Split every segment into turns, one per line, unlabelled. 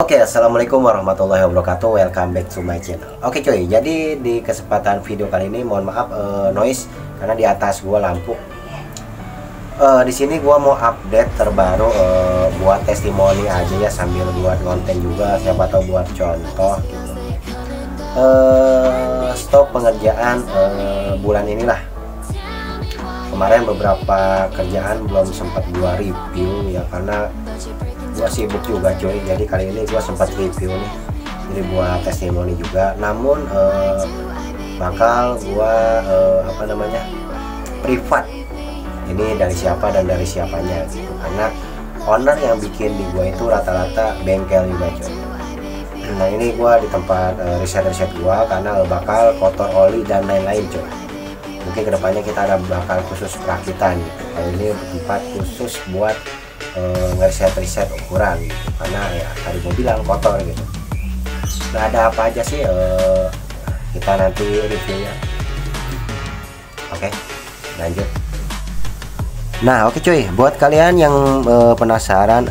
Oke, assalamualaikum warahmatullahi wabarakatuh. Welcome back to my channel. Oke cuy, jadi di kesempatan video kali ini mohon maaf noise karena di atas gua lampu. Di sini gua mau update terbaru buat testimoni aja ya, sambil buat konten juga, siapa tahu buat contoh gitu. Stop pengerjaan bulan inilah. Kemarin beberapa kerjaan belum sempat gua review ya, karena gua sibuk juga cuy. Jadi kali ini gua sempat review nih, jadi buat testimoni juga. Namun bakal gua privat. Ini dari siapa dan dari siapanya gitu, karena owner yang bikin di gua itu rata-rata bengkel juga cuy. Nah ini gua di tempat riset gua, karena bakal kotor oli dan lain-lain cuy. Mungkin kedepannya kita ada bakal khusus perakitan gitu. Kali ini tempat khusus buat ngeriset ukuran gitu, karena ya tadi gue bilang kotor gitu. Nah ada apa aja sih, kita nanti reviewnya. Oke, lanjut. Nah oke cuy, buat kalian yang penasaran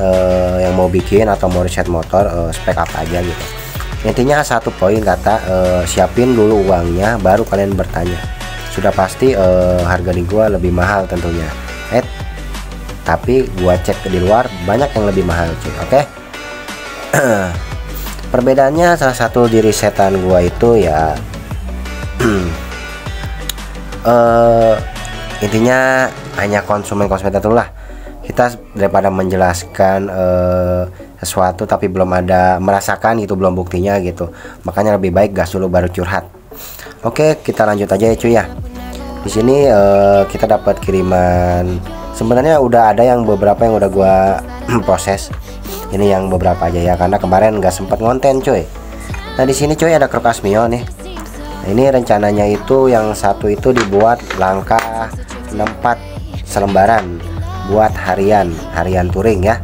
yang mau bikin atau mau riset motor, spek apa aja gitu, intinya satu poin kata, siapin dulu uangnya baru kalian bertanya. Sudah pasti harga di gua lebih mahal tentunya, tapi gua cek di luar banyak yang lebih mahal cuy. Oke. Perbedaannya salah satu di risetan gua itu ya intinya hanya konsumen itu lah. Kita daripada menjelaskan sesuatu tapi belum ada merasakan gitu, belum buktinya gitu, makanya lebih baik gas dulu baru curhat. Oke, kita lanjut aja ya cuy ya. Di sini kita dapat kiriman. Sebenarnya udah ada yang beberapa yang udah gua proses. Ini yang beberapa aja ya, karena kemarin nggak sempet ngonten cuy. Nah di sini cuy ada kertas Mio nih. Nah, ini rencananya itu yang satu itu dibuat langkah 64 selembaran buat harian touring ya,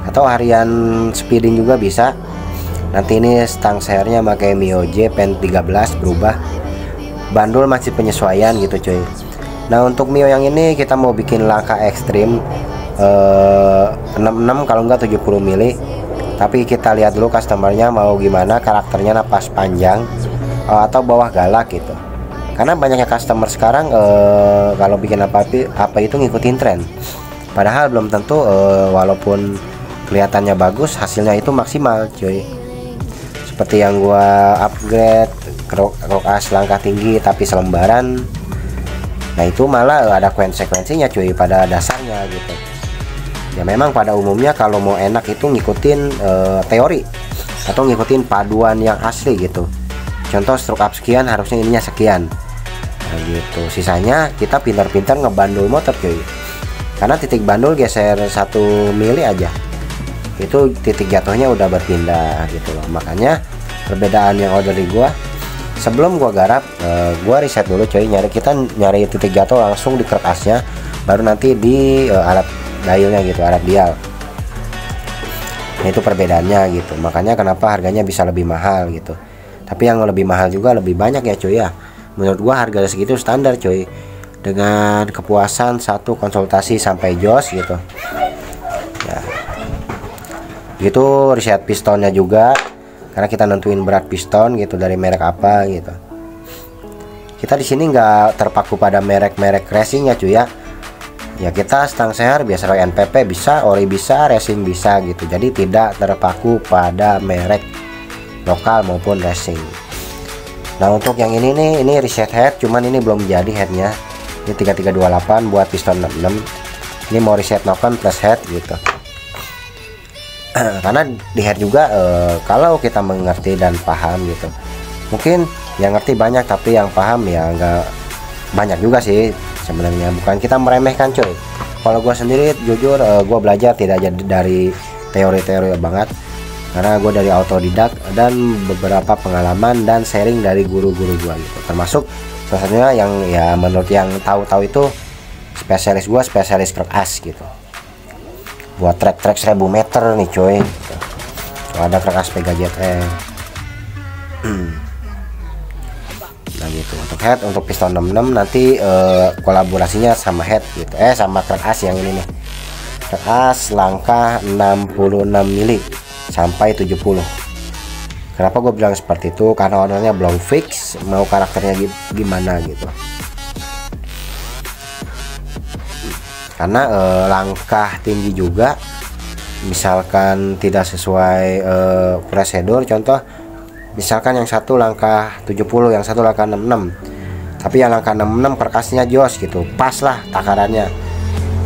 atau harian speeding juga bisa. Nanti ini stang sernya pakai Mio J pen 13 berubah. Bandul masih penyesuaian gitu cuy. Nah untuk Mio yang ini kita mau bikin langkah ekstrim 66 kalau enggak 70 mili. Tapi kita lihat dulu customernya mau gimana, karakternya napas panjang atau bawah galak gitu. Karena banyaknya customer sekarang kalau bikin apa itu ngikutin tren. Padahal belum tentu walaupun kelihatannya bagus hasilnya itu maksimal cuy. Seperti yang gua upgrade krok as langkah tinggi tapi selembaran. Nah itu malah ada konsekuensinya cuy pada dasarnya gitu. Ya memang pada umumnya kalau mau enak itu ngikutin teori atau ngikutin paduan yang asli gitu. Contoh stroke up sekian harusnya ininya sekian. Nah gitu. Sisanya kita pintar-pintar ngebandul motor cuy. Karena titik bandul geser 1 mili aja, itu titik jatuhnya udah berpindah gitu loh. Makanya perbedaan yang order di gua, sebelum gua garap, gua riset dulu coy, kita nyari titik jatuh langsung di kertasnya, baru nanti di alat dialnya gitu, alat dial. Nah itu perbedaannya gitu, makanya kenapa harganya bisa lebih mahal gitu. Tapi yang lebih mahal juga lebih banyak ya cuy ya. Menurut gua harga segitu standar cuy, dengan kepuasan satu konsultasi sampai jos gitu ya. Gitu riset pistonnya juga, karena kita nentuin berat piston gitu dari merek apa gitu. Kita di sini nggak terpaku pada merek-merek racing ya cuy ya. Ya kita stang seher biasa, Roy NPP bisa, ori bisa, racing bisa gitu. Jadi tidak terpaku pada merek lokal maupun racing. Nah untuk yang ini nih, ini reset head, cuman ini belum jadi headnya. Ini 3328 buat piston 66. Ini mau reset noken plus head gitu. Karena di head juga kalau kita mengerti dan paham gitu, mungkin yang ngerti banyak tapi yang paham ya nggak banyak juga sih sebenarnya. Bukan kita meremehkan coy. Kalau gue sendiri jujur gue belajar tidak jadi dari teori-teori banget, karena gue dari autodidak dan beberapa pengalaman dan sharing dari guru-guru gue gitu. Termasuk salah satunya yang ya menurut yang tahu-tahu itu spesialis gue, spesialis krok as gitu, buat trek 1000 meter nih coy gitu. Ada krok as Pega ZR. Nah gitu. Untuk head, untuk piston 66 nanti kolaborasinya sama head gitu, sama krok as yang ini nih, krok as langkah 66 mili sampai 70. Kenapa gue bilang seperti itu? Karena ownernya belum fix mau karakternya gimana gitu. Karena langkah tinggi juga, misalkan tidak sesuai prosedur, contoh misalkan yang satu langkah 70, yang satu langkah 66, tapi yang langkah 66 perkasnya jos gitu, pas lah takarannya,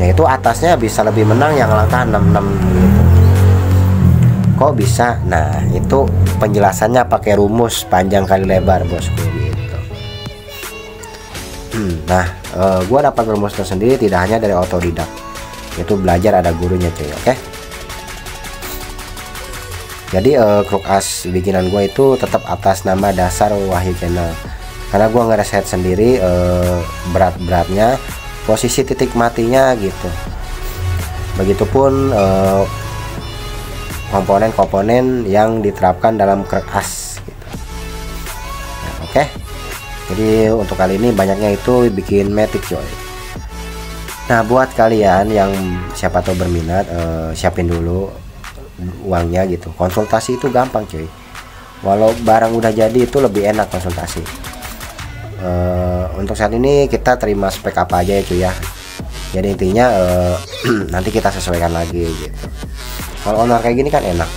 yaitu atasnya bisa lebih menang yang langkah 66 gitu. Kok bisa? Nah, itu penjelasannya pakai rumus panjang kali lebar, bosku gitu. Nah, gua dapat rumus tersendiri tidak hanya dari otodidak, itu belajar ada gurunya cuy. Oke. Jadi Kruk As bikinan gue itu tetap atas nama dasar Wahyu Channel, karena gue ngereset sendiri berat-beratnya, posisi titik matinya gitu. Begitupun komponen-komponen yang diterapkan dalam Kruk As gitu. Nah, oke. Jadi untuk kali ini banyaknya itu bikin matic coy. Nah, buat kalian yang siapa tahu berminat, siapin dulu uangnya gitu. Konsultasi itu gampang cuy, walau barang udah jadi itu lebih enak konsultasi. Untuk saat ini kita terima spek apa aja ya cuy ya. Jadi intinya nanti kita sesuaikan lagi gitu. Kalau owner kayak gini kan enak,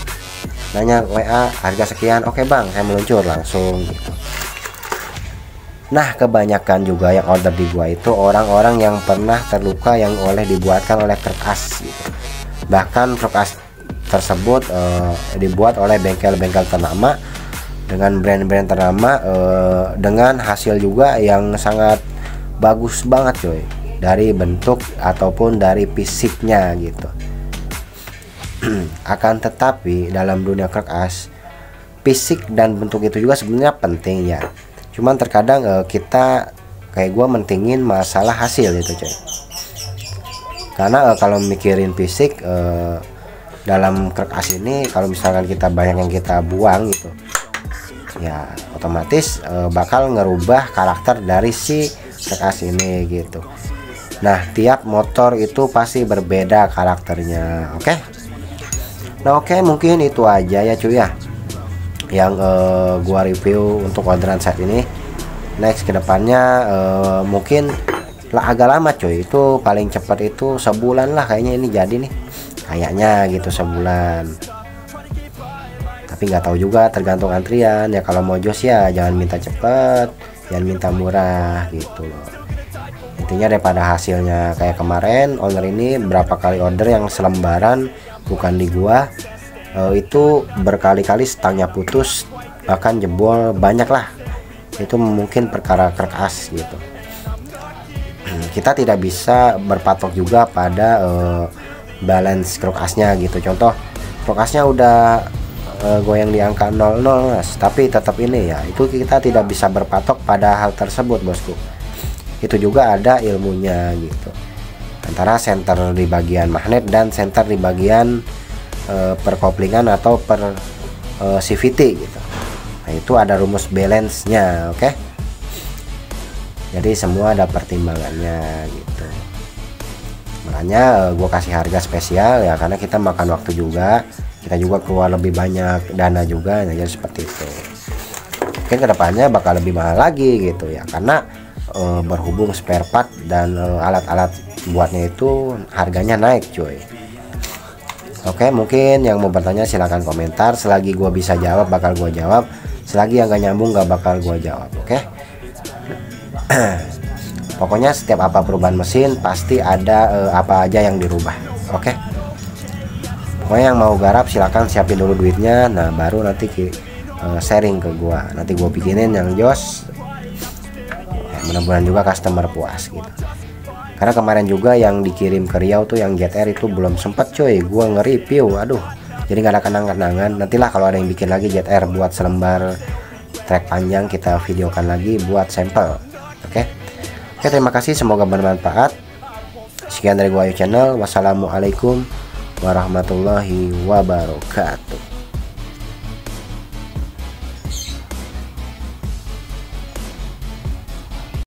nanya WA harga sekian, oke bang saya meluncur langsung gitu. Nah, kebanyakan juga yang order di gua itu orang-orang yang pernah terluka yang dibuatkan oleh Kruk As gitu. Bahkan Kruk As tersebut dibuat oleh bengkel-bengkel ternama dengan brand-brand ternama, dengan hasil juga yang sangat bagus banget coy, dari bentuk ataupun dari fisiknya gitu. Akan tetapi dalam dunia Kruk As, fisik dan bentuk itu juga sebenarnya penting ya, cuman terkadang kita kayak gua mentingin masalah hasil itu coy. Karena kalau mikirin fisik dalam Kruk As ini, kalau misalkan kita banyak yang kita buang gitu ya, otomatis bakal ngerubah karakter dari si Kruk As ini gitu. Nah, tiap motor itu pasti berbeda karakternya. Oke. Nah, oke, mungkin itu aja ya cuy ya yang gua review untuk orderan saat ini. Next kedepannya mungkin lah agak lama cuy, itu paling cepat itu sebulan lah kayaknya ini jadi nih, kayaknya gitu sebulan. Tapi nggak tahu juga, tergantung antrian ya. Kalau mau jos ya jangan minta cepet, jangan minta murah gitu loh. Intinya daripada hasilnya kayak kemarin owner ini berapa kali order yang selembaran bukan di gua, itu berkali-kali stangnya putus bahkan jebol banyak lah. Itu mungkin perkara Kruk As gitu. Kita tidak bisa berpatok juga pada balance Kruk Asnya gitu. Contoh Kruk Asnya udah goyang di angka 00 mas, tapi tetap ini ya, itu kita tidak bisa berpatok pada hal tersebut bosku. Itu juga ada ilmunya gitu, antara center di bagian magnet dan center di bagian perkoplingan atau per CVT gitu. Nah, itu ada rumus balance nya. Oke. Jadi semua ada pertimbangannya gitu. Makanya gue kasih harga spesial ya, karena kita makan waktu juga, kita juga keluar lebih banyak dana juga, nah, jadi seperti itu. Mungkin kedepannya bakal lebih mahal lagi gitu ya, karena berhubung spare part dan alat-alat buatnya itu harganya naik cuy. Oke, mungkin yang mau bertanya silahkan komentar, selagi gue bisa jawab bakal gue jawab, selagi yang gak nyambung gak bakal gue jawab. Oke. Pokoknya setiap apa perubahan mesin pasti ada apa aja yang dirubah. Oke. Pokoknya yang mau garap silakan siapin dulu duitnya, nah baru nanti sharing ke gua, nanti gua bikinin yang jos. Mudah-mudahan juga customer puas gitu. Karena kemarin juga yang dikirim ke Riau tuh yang GTR itu belum sempet coy gua nge-review, aduh, jadi nggak ada kenang-kenangan. Nantilah kalau ada yang bikin lagi GTR buat selembar trek panjang, kita videokan lagi buat sampel. Oke, terima kasih, semoga bermanfaat. Sekian dari Wahyu Channel. Wassalamualaikum warahmatullahi wabarakatuh.